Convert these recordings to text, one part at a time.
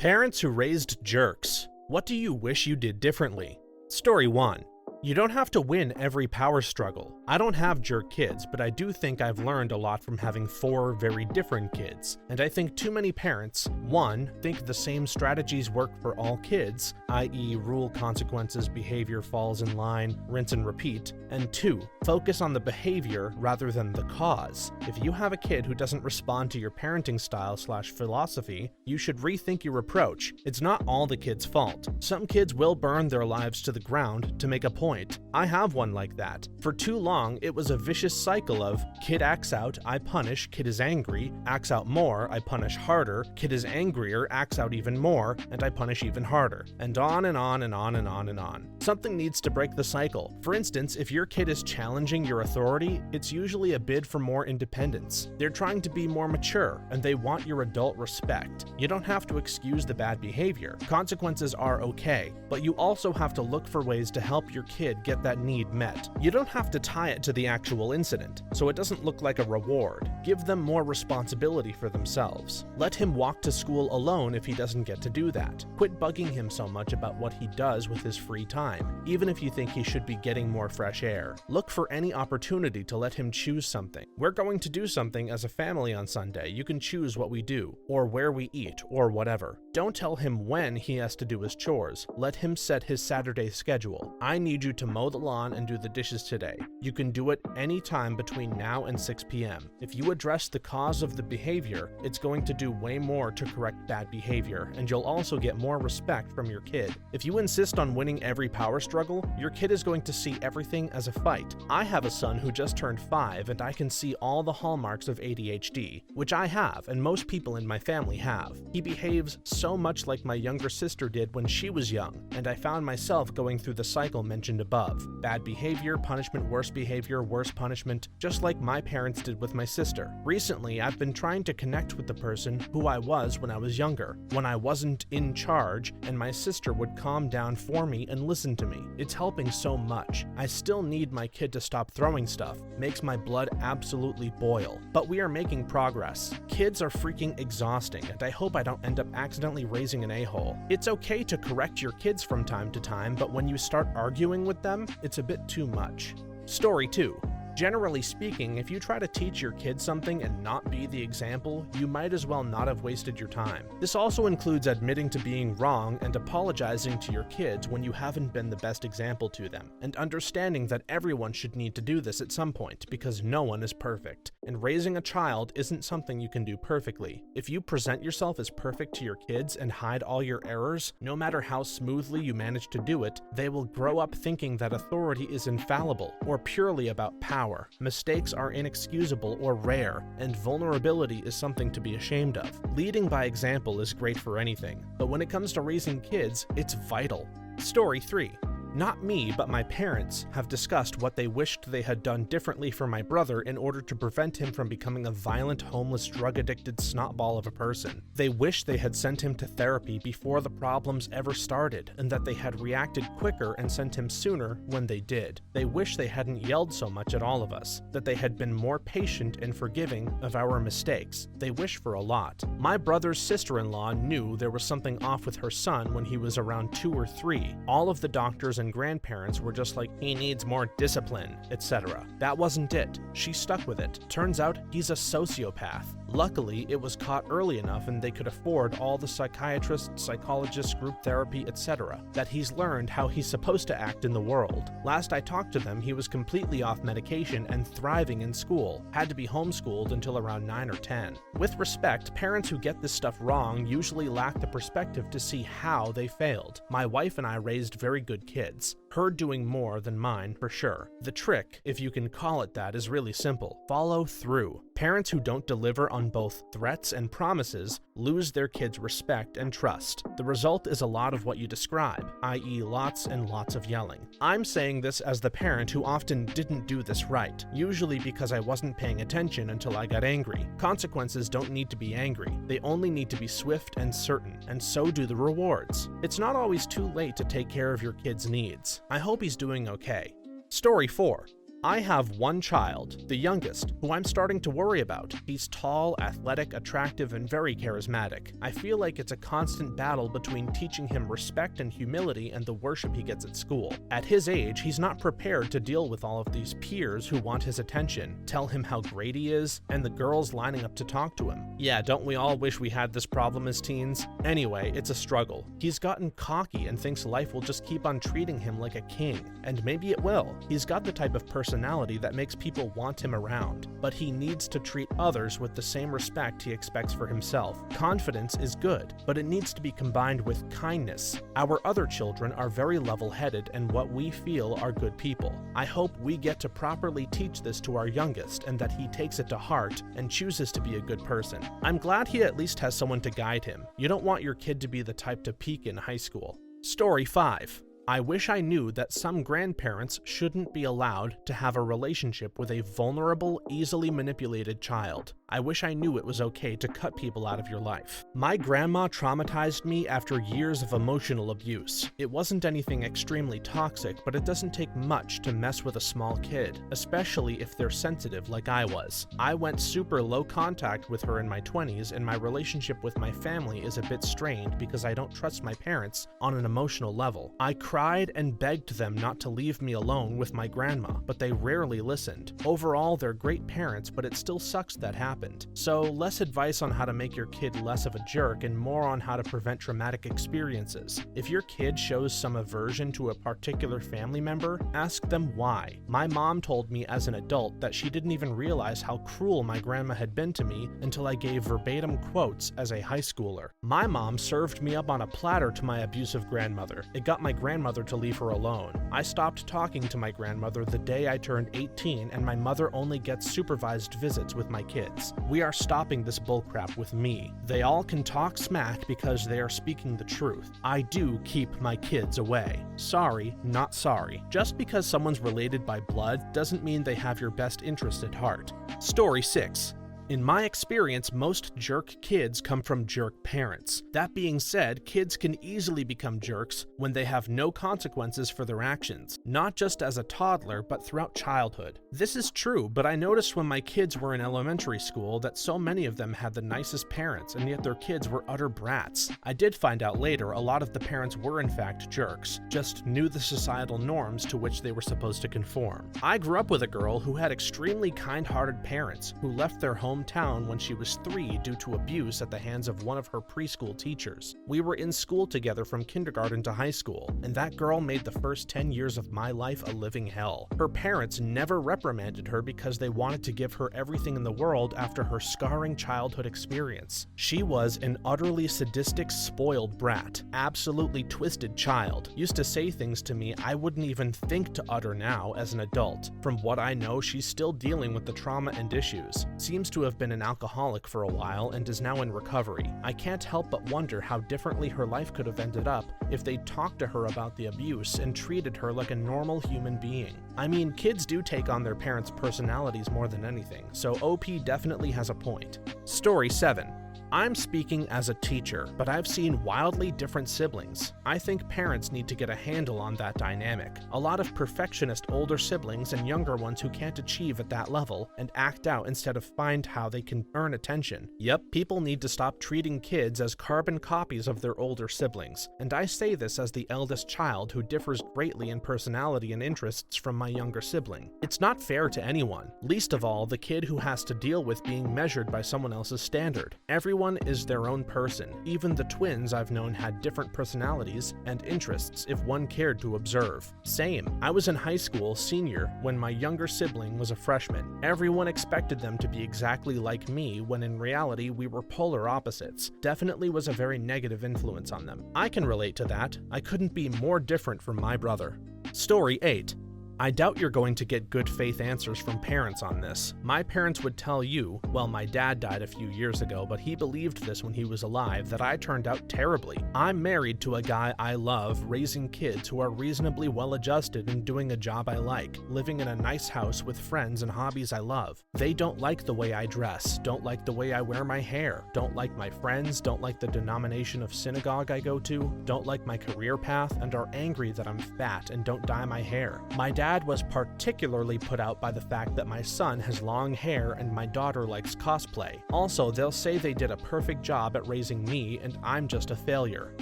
Parents who raised jerks. What do you wish you did differently? Story 1. You don't have to win every power struggle. I don't have jerk kids, but I do think I've learned a lot from having 4 very different kids. And I think too many parents, 1, think the same strategies work for all kids, i.e. rule, consequences, behavior falls in line, rinse and repeat, and 2, focus on the behavior rather than the cause. If you have a kid who doesn't respond to your parenting style/philosophy, you should rethink your approach. It's not all the kid's fault. Some kids will burn their lives to the ground to make a point. I have one like that. For too long, it was a vicious cycle of kid acts out, I punish, kid is angry, acts out more, I punish harder, kid is angrier, acts out even more, and I punish even harder. And on and on and on and on and on. Something needs to break the cycle. For instance, if your kid is challenging your authority, it's usually a bid for more independence. They're trying to be more mature, and they want your adult respect. You don't have to excuse the bad behavior. Consequences are okay, but you also have to look for ways to help your kid get that need met. You don't have to tie it to the actual incident, so it doesn't look like a reward. Give them more responsibility for themselves. Let him walk to school alone if he doesn't get to do that. Quit bugging him so much about what he does with his free time, even if you think he should be getting more fresh air. Look for any opportunity to let him choose something. We're going to do something as a family on Sunday. You can choose what we do, or where we eat, or whatever. Don't tell him when he has to do his chores. Let him set his Saturday schedule. I need you to mow the lawn and do the dishes today. You can do it anytime between now and 6 p.m. If you address the cause of the behavior, it's going to do way more to correct bad behavior, and you'll also get more respect from your kid. If you insist on winning every power struggle, your kid is going to see everything as a fight. I have a son who just turned 5, and I can see all the hallmarks of ADHD, which I have, and most people in my family have. He behaves so much like my younger sister did when she was young, and I found myself going through the cycle mentioned above. Bad behavior, punishment, worse behavior, worse punishment, just like my parents did with my sister. Recently, I've been trying to connect with the person who I was when I was younger, when I wasn't in charge, and my sister would calm down for me and listen to me. It's helping so much. I still need my kid to stop throwing stuff. Makes my blood absolutely boil. But we are making progress. Kids are freaking exhausting, and I hope I don't end up accidentally raising an a-hole. It's okay to correct your kids from time to time, but when you start arguing with them, it's a bit too much. Story 2. Generally speaking, if you try to teach your kid something and not be the example, you might as well not have wasted your time. This also includes admitting to being wrong and apologizing to your kids when you haven't been the best example to them, and understanding that everyone should need to do this at some point because no one is perfect. And raising a child isn't something you can do perfectly. If you present yourself as perfect to your kids and hide all your errors, no matter how smoothly you manage to do it, they will grow up thinking that authority is infallible or purely about power. Mistakes are inexcusable or rare, and vulnerability is something to be ashamed of. Leading by example is great for anything, but when it comes to raising kids, it's vital. Story 3. Not me, but my parents have discussed what they wished they had done differently for my brother in order to prevent him from becoming a violent, homeless, drug-addicted snotball of a person. They wish they had sent him to therapy before the problems ever started, and that they had reacted quicker and sent him sooner when they did. They wish they hadn't yelled so much at all of us, that they had been more patient and forgiving of our mistakes. They wish for a lot. My brother's sister-in-law knew there was something off with her son when he was around 2 or 3. All of the doctors and grandparents were just like, he needs more discipline, etc. That wasn't it. She stuck with it. Turns out he's a sociopath. Luckily, it was caught early enough and they could afford all the psychiatrists, psychologists, group therapy, etc. that he's learned how he's supposed to act in the world. Last I talked to them, he was completely off medication and thriving in school. Had to be homeschooled until around 9 or 10. With respect, parents who get this stuff wrong usually lack the perspective to see how they failed. My wife and I raised very good kids. Her doing more than mine, for sure. The trick, if you can call it that, is really simple. Follow through. Parents who don't deliver on both threats and promises lose their kids' respect and trust. The result is a lot of what you describe, i.e. lots and lots of yelling. I'm saying this as the parent who often didn't do this right, usually because I wasn't paying attention until I got angry. Consequences don't need to be angry. They only need to be swift and certain, and so do the rewards. It's not always too late to take care of your kid's needs. I hope he's doing okay. Story 4. I have one child, the youngest, who I'm starting to worry about. He's tall, athletic, attractive, and very charismatic. I feel like it's a constant battle between teaching him respect and humility and the worship he gets at school. At his age, he's not prepared to deal with all of these peers who want his attention, tell him how great he is, and the girls lining up to talk to him. Yeah, don't we all wish we had this problem as teens? Anyway, it's a struggle. He's gotten cocky and thinks life will just keep on treating him like a king, and maybe it will. He's got the type of personality that makes people want him around, but he needs to treat others with the same respect he expects for himself. Confidence is good, but it needs to be combined with kindness. Our other children are very level-headed and what we feel are good people. I hope we get to properly teach this to our youngest and that he takes it to heart and chooses to be a good person. I'm glad he at least has someone to guide him. You don't want your kid to be the type to peak in high school. Story 5. I wish I knew that some grandparents shouldn't be allowed to have a relationship with a vulnerable, easily manipulated child. I wish I knew it was okay to cut people out of your life. My grandma traumatized me after years of emotional abuse. It wasn't anything extremely toxic, but it doesn't take much to mess with a small kid, especially if they're sensitive like I was. I went super low contact with her in my 20s, and my relationship with my family is a bit strained because I don't trust my parents on an emotional level. I cried and begged them not to leave me alone with my grandma, but they rarely listened. Overall, they're great parents, but it still sucks that happened. So, less advice on how to make your kid less of a jerk and more on how to prevent traumatic experiences. If your kid shows some aversion to a particular family member, ask them why. My mom told me as an adult that she didn't even realize how cruel my grandma had been to me until I gave verbatim quotes as a high schooler. My mom served me up on a platter to my abusive grandmother. It got my grandmother to leave her alone. I stopped talking to my grandmother the day I turned 18, and my mother only gets supervised visits with my kids. We are stopping this bullcrap with me. They all can talk smack because they are speaking the truth. I do keep my kids away. Sorry, not sorry. Just because someone's related by blood doesn't mean they have your best interest at heart. Story 6. In my experience, most jerk kids come from jerk parents. That being said, kids can easily become jerks when they have no consequences for their actions, not just as a toddler, but throughout childhood. This is true, but I noticed when my kids were in elementary school that so many of them had the nicest parents, and yet their kids were utter brats. I did find out later a lot of the parents were in fact jerks, just knew the societal norms to which they were supposed to conform. I grew up with a girl who had extremely kind-hearted parents who left their hometown when she was 3 due to abuse at the hands of one of her preschool teachers. We were in school together from kindergarten to high school, and that girl made the first 10 years of my life a living hell. Her parents never reprimanded her because they wanted to give her everything in the world after her scarring childhood experience. She was an utterly sadistic, spoiled brat, absolutely twisted child, used to say things to me I wouldn't even think to utter now as an adult. From what I know, she's still dealing with the trauma and issues. Seems to have been an alcoholic for a while and is now in recovery. I can't help but wonder how differently her life could have ended up if they'd talked to her about the abuse and treated her like a normal human being. I mean, kids do take on their parents' personalities more than anything, so OP definitely has a point. Story 7. I'm speaking as a teacher, but I've seen wildly different siblings. I think parents need to get a handle on that dynamic. A lot of perfectionist older siblings and younger ones who can't achieve at that level and act out instead of find how they can earn attention. Yep, people need to stop treating kids as carbon copies of their older siblings. And I say this as the eldest child who differs greatly in personality and interests from my younger sibling. It's not fair to anyone, least of all the kid who has to deal with being measured by someone else's standard. Everyone is their own person. Even the twins I've known had different personalities and interests if one cared to observe. Same. I was in high school, senior, when my younger sibling was a freshman. Everyone expected them to be exactly like me when in reality we were polar opposites. Definitely was a very negative influence on them. I can relate to that. I couldn't be more different from my brother. Story 8. I doubt you're going to get good faith answers from parents on this. My parents would tell you, well, my dad died a few years ago, but he believed this when he was alive, that I turned out terribly. I'm married to a guy I love, raising kids who are reasonably well-adjusted and doing a job I like, living in a nice house with friends and hobbies I love. They don't like the way I dress, don't like the way I wear my hair, don't like my friends, don't like the denomination of synagogue I go to, don't like my career path, and are angry that I'm fat and don't dye my hair. My dad dad was particularly put out by the fact that my son has long hair and my daughter likes cosplay. Also, they'll say they did a perfect job at raising me and I'm just a failure.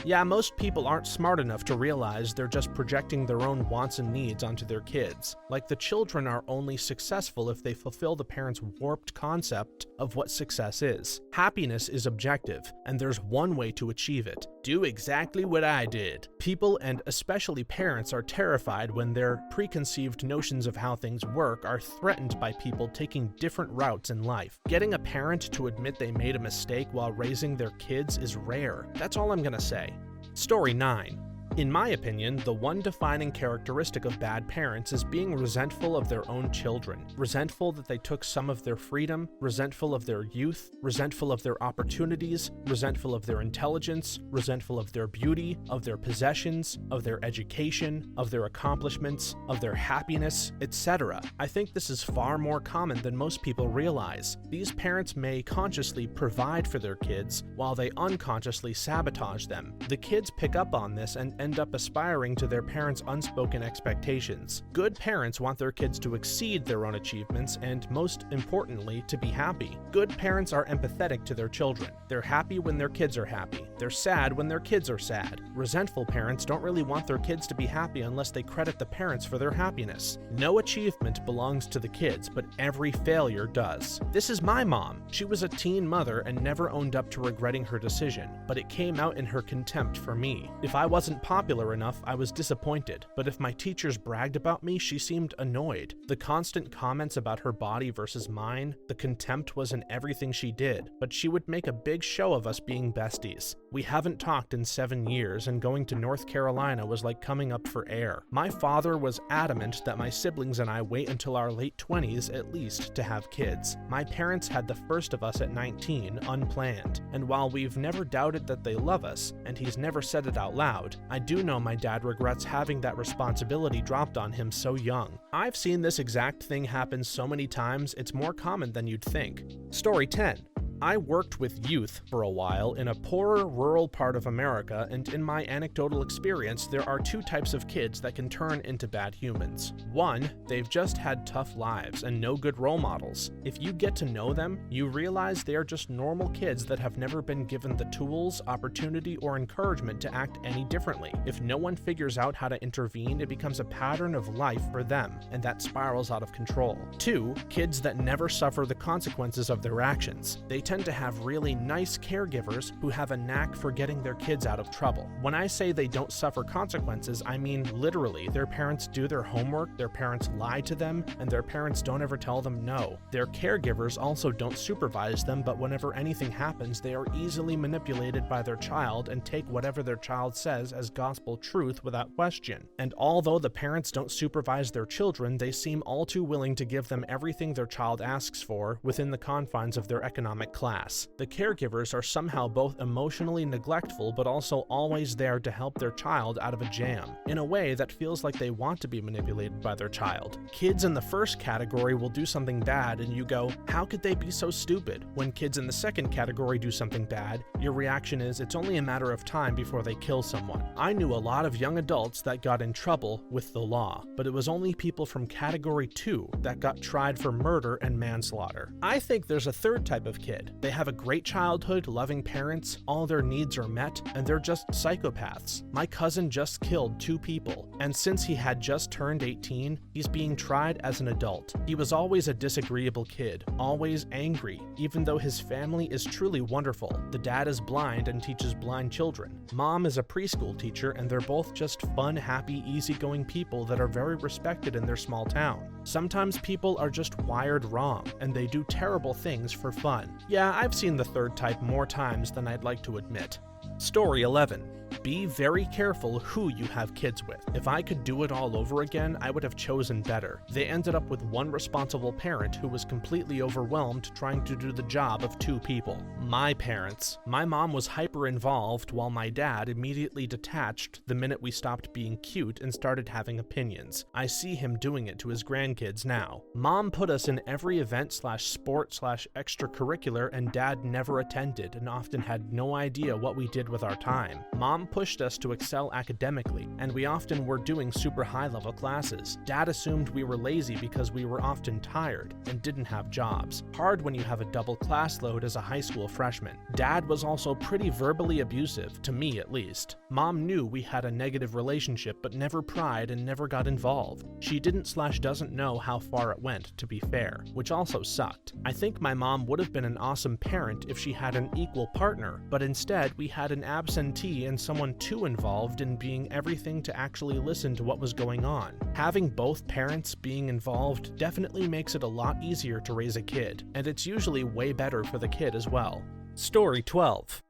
Yeah, most people aren't smart enough to realize they're just projecting their own wants and needs onto their kids. Like, the children are only successful if they fulfill the parents' warped concept of what success is. Happiness is objective, and there's one way to achieve it. Do exactly what I did. People, and especially parents, are terrified when their preconceived notions of how things work are threatened by people taking different routes in life. Getting a parent to admit they made a mistake while raising their kids is rare. That's all I'm gonna say. Story 9. In my opinion, the one defining characteristic of bad parents is being resentful of their own children. Resentful that they took some of their freedom, resentful of their youth, resentful of their opportunities, resentful of their intelligence, resentful of their beauty, of their possessions, of their education, of their accomplishments, of their happiness, etc. I think this is far more common than most people realize. These parents may consciously provide for their kids while they unconsciously sabotage them. The kids pick up on this and end up aspiring to their parents' unspoken expectations. Good parents want their kids to exceed their own achievements and, most importantly, to be happy. Good parents are empathetic to their children. They're happy when their kids are happy. They're sad when their kids are sad. Resentful parents don't really want their kids to be happy unless they credit the parents for their happiness. No achievement belongs to the kids, but every failure does. This is my mom. She was a teen mother and never owned up to regretting her decision, but it came out in her contempt for me. If I wasn't popular enough, I was disappointed, but if my teachers bragged about me, she seemed annoyed. The constant comments about her body versus mine, the contempt was in everything she did, but she would make a big show of us being besties. We haven't talked in 7 years, and going to North Carolina was like coming up for air. My father was adamant that my siblings and I wait until our late 20s at least to have kids. My parents had the first of us at 19, unplanned, and while we've never doubted that they love us, and he's never said it out loud, I do know my dad regrets having that responsibility dropped on him so young. I've seen this exact thing happen so many times, it's more common than you'd think. Story 10. I worked with youth for a while in a poorer rural part of America, and in my anecdotal experience, there are two types of kids that can turn into bad humans. One, they've just had tough lives and no good role models. If you get to know them, you realize they are just normal kids that have never been given the tools, opportunity, or encouragement to act any differently. If no one figures out how to intervene, it becomes a pattern of life for them, and that spirals out of control. Two, kids that never suffer the consequences of their actions. They tend to have really nice caregivers who have a knack for getting their kids out of trouble. When I say they don't suffer consequences, I mean literally. Their parents do their homework, their parents lie to them, and their parents don't ever tell them no. Their caregivers also don't supervise them, but whenever anything happens, they are easily manipulated by their child and take whatever their child says as gospel truth without question. And although the parents don't supervise their children, they seem all too willing to give them everything their child asks for within the confines of their economic class. The caregivers are somehow both emotionally neglectful but also always there to help their child out of a jam, in a way that feels like they want to be manipulated by their child. Kids in the first category will do something bad and you go, how could they be so stupid? When kids in the second category do something bad, your reaction is it's only a matter of time before they kill someone. I knew a lot of young adults that got in trouble with the law, but it was only people from category 2 that got tried for murder and manslaughter. I think there's a third type of kid. They have a great childhood, loving parents, all their needs are met, and they're just psychopaths. My cousin just killed 2 people, and since he had just turned 18, he's being tried as an adult. He was always a disagreeable kid, always angry, even though his family is truly wonderful. The dad is blind and teaches blind children. Mom is a preschool teacher, and they're both just fun, happy, easygoing people that are very respected in their small town. Sometimes people are just wired wrong, and they do terrible things for fun. Yeah, I've seen the third type more times than I'd like to admit. Story 11. Be very careful who you have kids with. If I could do it all over again, I would have chosen better. They ended up with one responsible parent who was completely overwhelmed trying to do the job of 2 people. My parents. My mom was hyper involved while my dad immediately detached the minute we stopped being cute and started having opinions. I see him doing it to his grandkids now. Mom put us in every event/sport/extracurricular, and dad never attended and often had no idea what we did with our time. Mom pushed us to excel academically, and we often were doing super high-level classes. Dad assumed we were lazy because we were often tired and didn't have jobs. Hard when you have a double class load as a high school freshman. Dad was also pretty verbally abusive, to me at least. Mom knew we had a negative relationship but never pried and never got involved. She didn't/doesn't know how far it went, to be fair, which also sucked. I think my mom would have been an awesome parent if she had an equal partner, but instead we had an absentee and someone too involved in being everything to actually listen to what was going on. Having both parents being involved definitely makes it a lot easier to raise a kid, and it's usually way better for the kid as well. Story 12.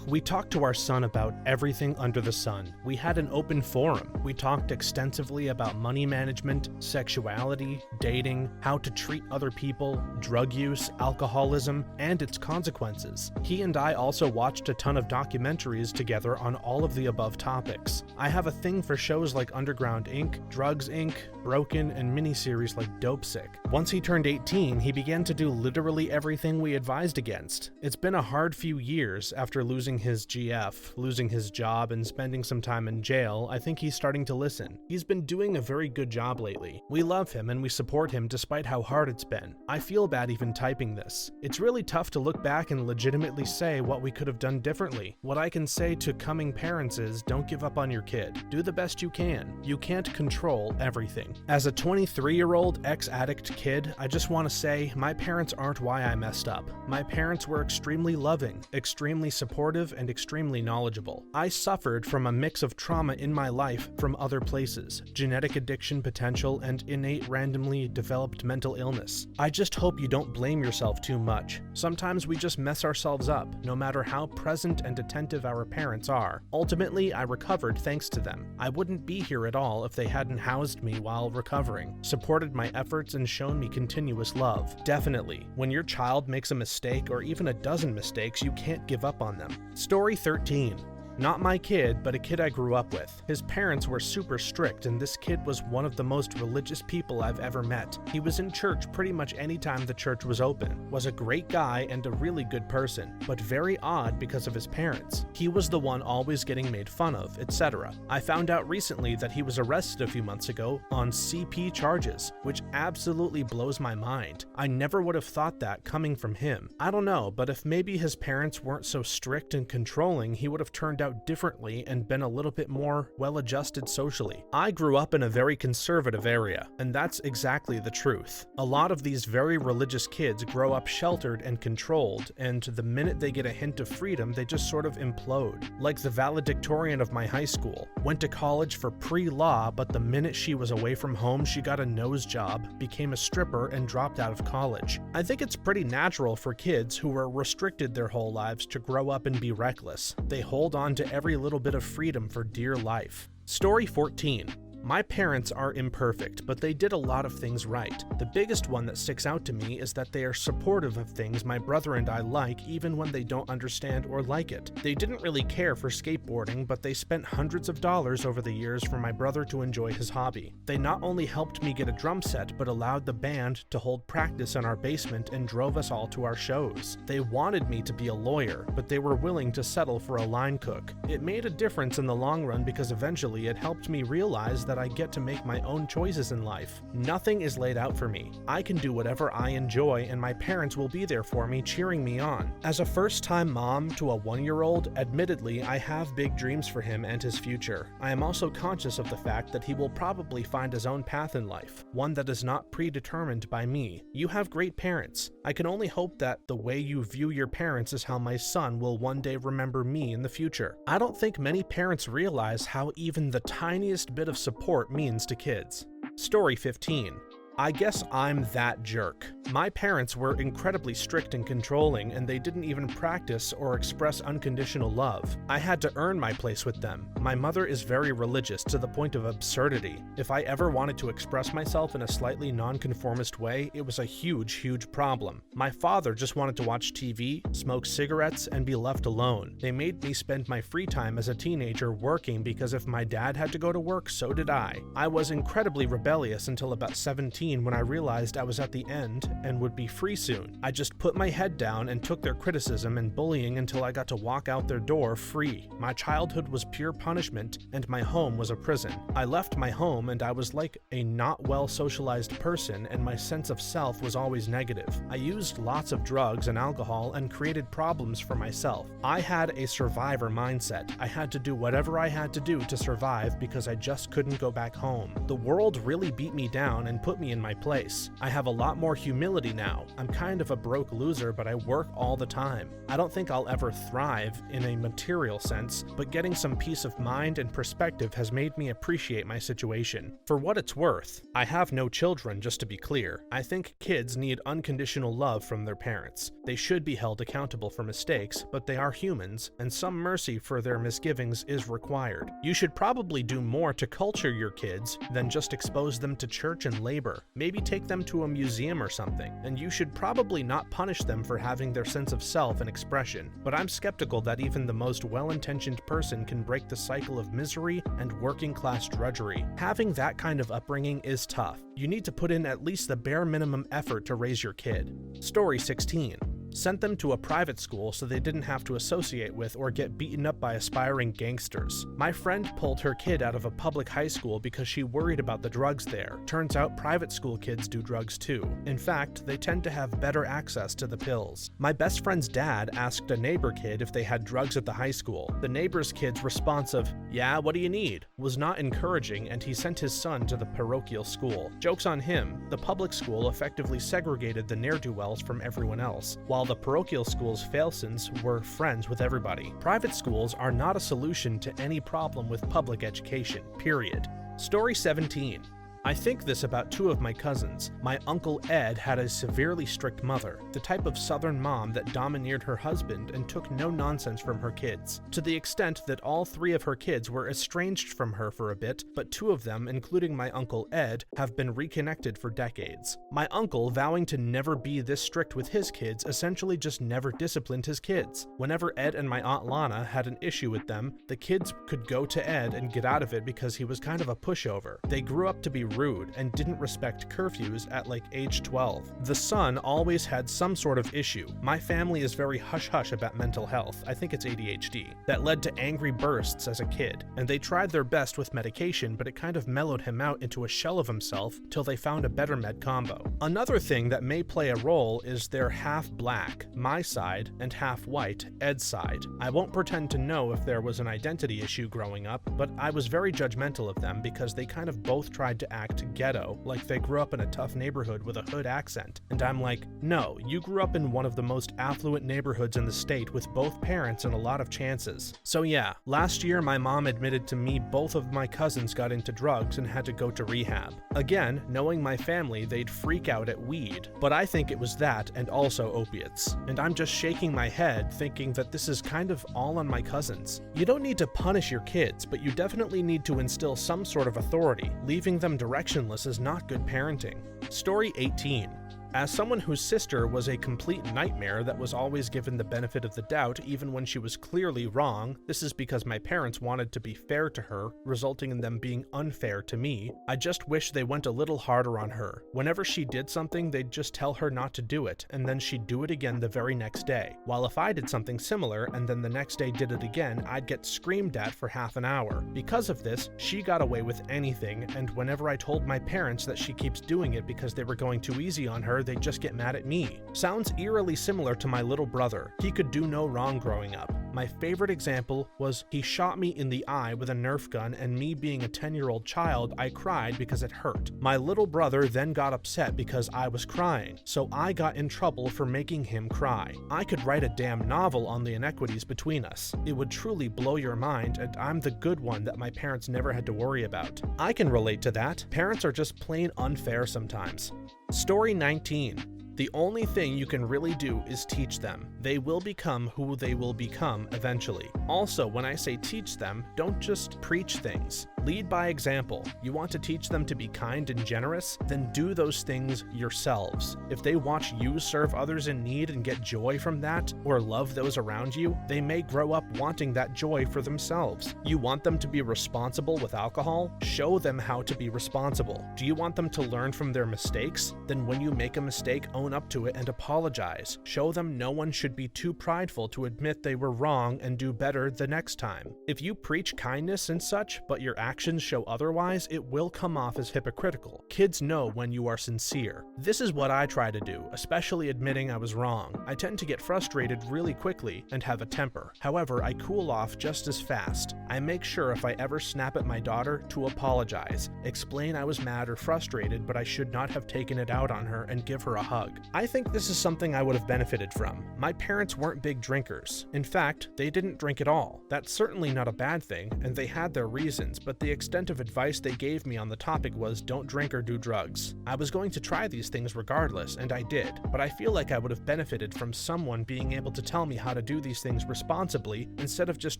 We talked to our son about everything under the sun. We had an open forum. We talked extensively about money management, sexuality, dating, how to treat other people, drug use, alcoholism, and its consequences. He and I also watched a ton of documentaries together on all of the above topics. I have a thing for shows like Underground Inc., Drugs Inc., Broken, and miniseries like Dopesick. Once he turned 18, he began to do literally everything we advised against. It's been a hard few years. After losing his GF, losing his job, and spending some time in jail, I think he's starting to listen. He's been doing a very good job lately. We love him and we support him despite how hard it's been. I feel bad even typing this. It's really tough to look back and legitimately say what we could have done differently. What I can say to coming parents is, don't give up on your kid. Do the best you can. You can't control everything. As a 23-year-old ex-addict kid, I just want to say, my parents aren't why I messed up. My parents were extremely loving, extremely supportive, and extremely knowledgeable. I suffered from a mix of trauma in my life from other places, genetic addiction potential, and innate randomly developed mental illness. I just hope you don't blame yourself too much. Sometimes we just mess ourselves up, no matter how present and attentive our parents are. Ultimately, I recovered thanks to them. I wouldn't be here at all if they hadn't housed me while recovering, supported my efforts, and shown me continuous love. Definitely, when your child makes a mistake or even a dozen mistakes, you can't give up on them. Story 13. Not my kid, but a kid I grew up with. His parents were super strict, and this kid was one of the most religious people I've ever met. He was in church pretty much any time the church was open, was a great guy and a really good person, but very odd because of his parents. He was the one always getting made fun of, etc. I found out recently that he was arrested a few months ago on CP charges, which absolutely blows my mind. I never would have thought that coming from him. I don't know, but if maybe his parents weren't so strict and controlling, he would have turned out differently and been a little bit more well-adjusted socially. I grew up in a very conservative area, and that's exactly the truth. A lot of these very religious kids grow up sheltered and controlled, and the minute they get a hint of freedom, they just sort of implode. Like the valedictorian of my high school. Went to college for pre-law, but the minute she was away from home, she got a nose job, became a stripper, and dropped out of college. I think it's pretty natural for kids who were restricted their whole lives to grow up and be reckless. They hold on to every little bit of freedom for dear life. Story 14. My parents are imperfect, but they did a lot of things right. The biggest one that sticks out to me is that they are supportive of things my brother and I like even when they don't understand or like it. They didn't really care for skateboarding, but they spent hundreds of dollars over the years for my brother to enjoy his hobby. They not only helped me get a drum set, but allowed the band to hold practice in our basement and drove us all to our shows. They wanted me to be a lawyer, but they were willing to settle for a line cook. It made a difference in the long run because eventually it helped me realize that I get to make my own choices in life. Nothing is laid out for me. I can do whatever I enjoy, and my parents will be there for me, cheering me on. As a first-time mom to a 1-year-old, admittedly, I have big dreams for him and his future. I am also conscious of the fact that he will probably find his own path in life, one that is not predetermined by me. You have great parents. I can only hope that the way you view your parents is how my son will one day remember me in the future. I don't think many parents realize how even the tiniest bit of support means to kids. Story 15. I guess I'm that jerk. My parents were incredibly strict and controlling, and they didn't even practice or express unconditional love. I had to earn my place with them. My mother is very religious to the point of absurdity. If I ever wanted to express myself in a slightly nonconformist way, it was a huge problem. My father just wanted to watch TV, smoke cigarettes, and be left alone. They made me spend my free time as a teenager working because if my dad had to go to work, so did I. I was incredibly rebellious until about 17 17 when I realized I was at the end and would be free soon. I just put my head down and took their criticism and bullying until I got to walk out their door free. My childhood was pure punishment, and my home was a prison. I left my home and I was like a not well socialized person, and my sense of self was always negative. I used lots of drugs and alcohol and created problems for myself. I had a survivor mindset. I had to do whatever I had to do to survive because I just couldn't go back home. The world really beat me down and put me in my place. I have a lot more humility now. I'm kind of a broke loser, but I work all the time. I don't think I'll ever thrive in a material sense, but getting some peace of mind and perspective has made me appreciate my situation. For what it's worth, I have no children, just to be clear. I think kids need unconditional love from their parents. They should be held accountable for mistakes, but they are humans, and some mercy for their misgivings is required. You should probably do more to culture your kids than just expose them to church and labor. Maybe take them to a museum or something, and you should probably not punish them for having their sense of self and expression. But I'm skeptical that even the most well-intentioned person can break the cycle of misery and working-class drudgery. Having that kind of upbringing is tough. You need to put in at least the bare minimum effort to raise your kid. Story 16. Sent them to a private school so they didn't have to associate with or get beaten up by aspiring gangsters. My friend pulled her kid out of a public high school because she worried about the drugs there. Turns out private school kids do drugs too. In fact, they tend to have better access to the pills. My best friend's dad asked a neighbor kid if they had drugs at the high school. The neighbor's kid's response of, "Yeah, what do you need?" was not encouraging, and he sent his son to the parochial school. Joke's on him, the public school effectively segregated the ne'er-do-wells from everyone else, while the parochial school's failsons were friends with everybody. Private schools are not a solution to any problem with public education, period. Story 17. I think this about two of my cousins. My Uncle Ed had a severely strict mother, the type of southern mom that domineered her husband and took no nonsense from her kids, to the extent that all three of her kids were estranged from her for a bit, but two of them, including my Uncle Ed, have been reconnected for decades. My uncle, vowing to never be this strict with his kids, essentially just never disciplined his kids. Whenever Ed and my Aunt Lana had an issue with them, the kids could go to Ed and get out of it because he was kind of a pushover. They grew up to be rude and didn't respect curfews at like age 12. The son always had some sort of issue. My family is very hush-hush about mental health. I think it's ADHD. That led to angry bursts as a kid, and they tried their best with medication, but it kind of mellowed him out into a shell of himself till they found a better med combo. Another thing that may play a role is they're half black, my side, and half white, Ed's side. I won't pretend to know if there was an identity issue growing up, but I was very judgmental of them because they kind of both tried to act ghetto, like they grew up in a tough neighborhood with a hood accent. And I'm like, no, you grew up in one of the most affluent neighborhoods in the state with both parents and a lot of chances. So yeah, last year my mom admitted to me both of my cousins got into drugs and had to go to rehab. Again, knowing my family, they'd freak out at weed, but I think it was that and also opiates. And I'm just shaking my head thinking that this is kind of all on my cousins. You don't need to punish your kids, but you definitely need to instill some sort of authority. Leaving them directionless is not good parenting. Story 18. As someone whose sister was a complete nightmare that was always given the benefit of the doubt even when she was clearly wrong, this is because my parents wanted to be fair to her, resulting in them being unfair to me. I just wish they went a little harder on her. Whenever she did something, they'd just tell her not to do it, and then she'd do it again the very next day. While if I did something similar and then the next day did it again, I'd get screamed at for half an hour. Because of this, she got away with anything, and whenever I told my parents that she keeps doing it because they were going too easy on her, they'd just get mad at me. Sounds eerily similar to my little brother. He could do no wrong growing up. My favorite example was he shot me in the eye with a Nerf gun, and me being a 10-year-old child, I cried because it hurt. My little brother then got upset because I was crying, so I got in trouble for making him cry. I could write a damn novel on the inequities between us. It would truly blow your mind, and I'm the good one that my parents never had to worry about. I can relate to that. Parents are just plain unfair sometimes. Story 19. The only thing you can really do is teach them. They will become who they will become eventually. Also, when I say teach them, don't just preach things. Lead by example. You want to teach them to be kind and generous? Then do those things yourselves. If they watch you serve others in need and get joy from that, or love those around you, they may grow up wanting that joy for themselves. You want them to be responsible with alcohol? Show them how to be responsible. Do you want them to learn from their mistakes? Then when you make a mistake, own up to it and apologize. Show them no one should be too prideful to admit they were wrong and do better the next time. If you preach kindness and such, but your actions show otherwise, it will come off as hypocritical. Kids know when you are sincere. This is what I try to do, especially admitting I was wrong. I tend to get frustrated really quickly and have a temper. However, I cool off just as fast. I make sure if I ever snap at my daughter to apologize, explain I was mad or frustrated, but I should not have taken it out on her, and give her a hug. I think this is something I would have benefited from. My parents weren't big drinkers. In fact, they didn't drink at all. That's certainly not a bad thing, and they had their reasons, but the extent of advice they gave me on the topic was don't drink or do drugs. I was going to try these things regardless, and I did, but I feel like I would have benefited from someone being able to tell me how to do these things responsibly instead of just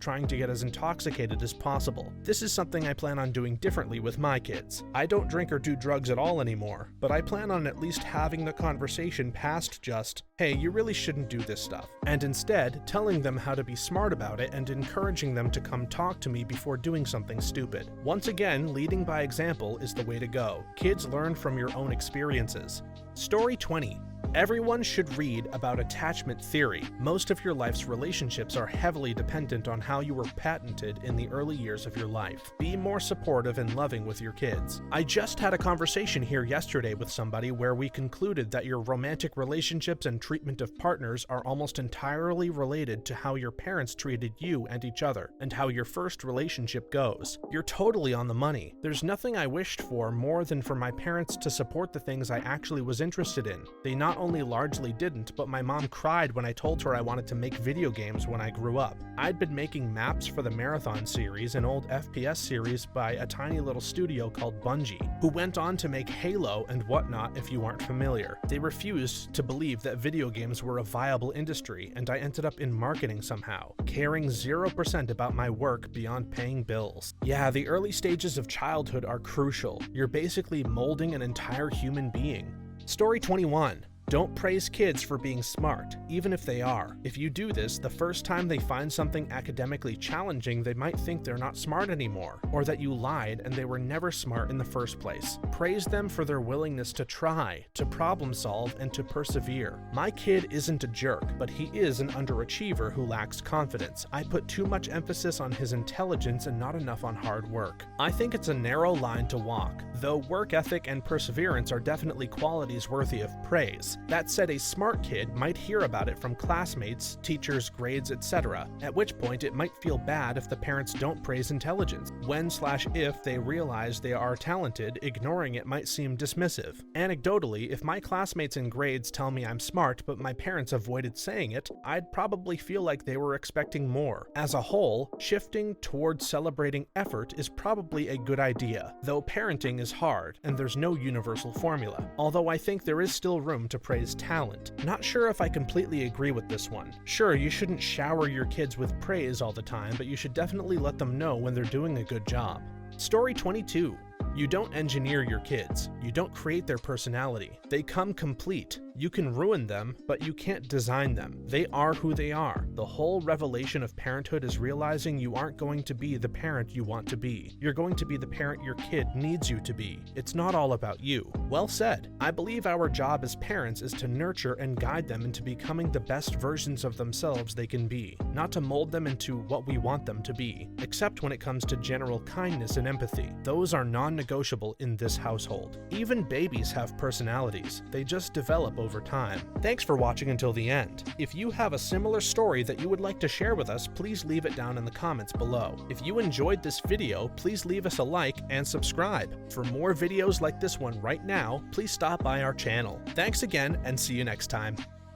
trying to get as intoxicated as possible. This is something I plan on doing differently with my kids. I don't drink or do drugs at all anymore, but I plan on at least having the conversation past just, hey, you really shouldn't do this stuff, and instead telling them how to be smart about it and encouraging them to come talk to me before doing something stupid. Once again, leading by example is the way to go. Kids learn from your own experiences. Story 20. Everyone should read about attachment theory. Most of your life's relationships are heavily dependent on how you were parented in the early years of your life. Be more supportive and loving with your kids. I just had a conversation here yesterday with somebody where we concluded that your romantic relationships and treatment of partners are almost entirely related to how your parents treated you and each other, and how your first relationship goes. You're totally on the money. There's nothing I wished for more than for my parents to support the things I actually was interested in. They not only largely didn't, but my mom cried when I told her I wanted to make video games when I grew up. I'd been making maps for the Marathon series, an old FPS series by a tiny little studio called Bungie, who went on to make Halo and whatnot if you aren't familiar. They refused to believe that video games were a viable industry, and I ended up in marketing somehow, caring 0% about my work beyond paying bills. Yeah, the early stages of childhood are crucial. You're basically molding an entire human being. Story 21. Don't praise kids for being smart, even if they are. If you do this, the first time they find something academically challenging, they might think they're not smart anymore, or that you lied and they were never smart in the first place. Praise them for their willingness to try, to problem solve, and to persevere. My kid isn't a jerk, but he is an underachiever who lacks confidence. I put too much emphasis on his intelligence and not enough on hard work. I think it's a narrow line to walk, though work ethic and perseverance are definitely qualities worthy of praise. That said, a smart kid might hear about it from classmates, teachers, grades, etc., at which point it might feel bad if the parents don't praise intelligence. When/if they realize they are talented, ignoring it might seem dismissive. Anecdotally, if my classmates in grades tell me I'm smart but my parents avoided saying it, I'd probably feel like they were expecting more. As a whole, shifting towards celebrating effort is probably a good idea, though parenting is hard and there's no universal formula, although I think there is still room to praise talent. Not sure if I completely agree with this one. Sure, you shouldn't shower your kids with praise all the time, but you should definitely let them know when they're doing a good job. Story 22. You don't engineer your kids. You don't create their personality. They come complete. You can ruin them, but you can't design them. They are who they are. The whole revelation of parenthood is realizing you aren't going to be the parent you want to be. You're going to be the parent your kid needs you to be. It's not all about you. Well said. I believe our job as parents is to nurture and guide them into becoming the best versions of themselves they can be, not to mold them into what we want them to be, except when it comes to general kindness and empathy. Those are non-negotiable in this household. Even babies have personalities. They just develop over time. Thanks for watching until the end. If you have a similar story that you would like to share with us, please leave it down in the comments below. If you enjoyed this video, please leave us a like and subscribe. For more videos like this one right now, please stop by our channel. Thanks again and see you next time.